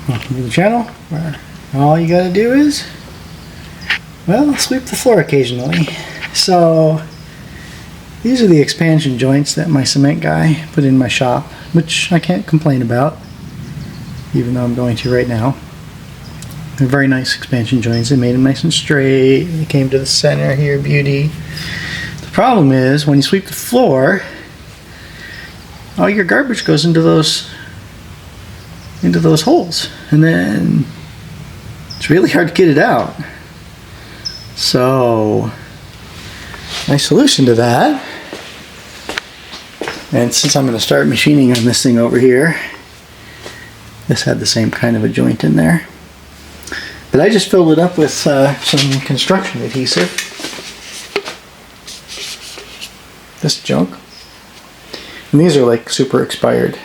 Welcome to the channel where all you gotta do is, well, sweep the floor occasionally. So these are the expansion joints that my cement guy put in my shop, which I can't complain about, even though I'm going to right now. They're very nice expansion joints. They made them nice and straight. They came to the center here, beauty. The problem is when you sweep the floor, all your garbage goes into those holes, and then it's really hard to get it out. So my solution to that, and since I'm going to start machining on this thing over here, this had the same kind of a joint in there, but I just filled it up with some construction adhesive, this junk, and these are like super expired.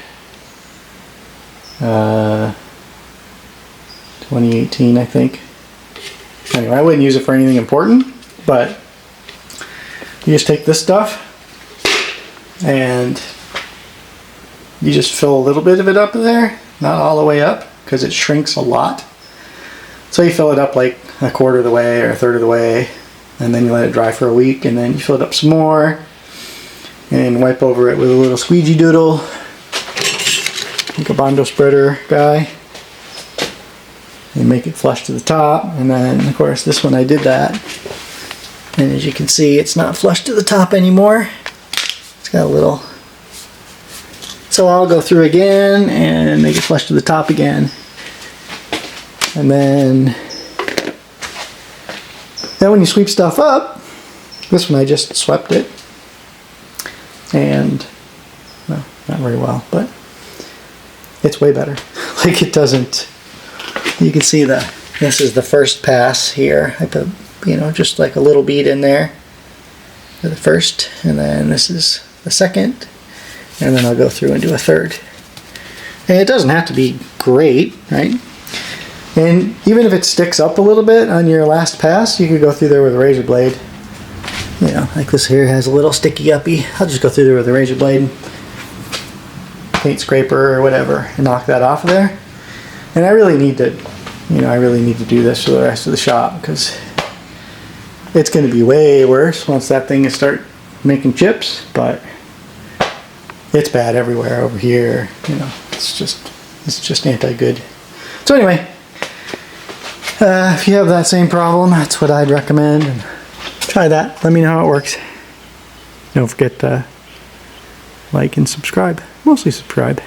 2018, I think. Anyway, I wouldn't use it for anything important, but you just take this stuff and you just fill a little bit of it up in there, not all the way up because it shrinks a lot. So you fill it up like a quarter of the way or a third of the way, and then you let it dry for a week, and then you fill it up some more and wipe over it with a little squeegee doodle, like a Bondo spreader guy, and make it flush to the top. And then of course this one I did that, and as you can see it's not flush to the top anymore. It's got a little, so I'll go through again and make it flush to the top again. And then when you sweep stuff up, this one I just swept it, and well, not very well, but it's way better. Like, it doesn't, you can see this is the first pass here. I put, just like a little bead in there for the first, and then this is the second, and then I'll go through and do a third. And it doesn't have to be great, right? And even if it sticks up a little bit on your last pass, you could go through there with a razor blade. Like this here has a little sticky uppy. I'll just go through there with a razor blade, paint scraper or whatever, and knock that off of there. And I really need to, I really need to do this for the rest of the shop, because it's going to be way worse once that thing is start making chips. But it's bad everywhere over here. It's just anti-good. So anyway, if you have that same problem, that's what I'd recommend. And try that. Let me know how it works. Don't forget to like and subscribe. Mostly subscribe.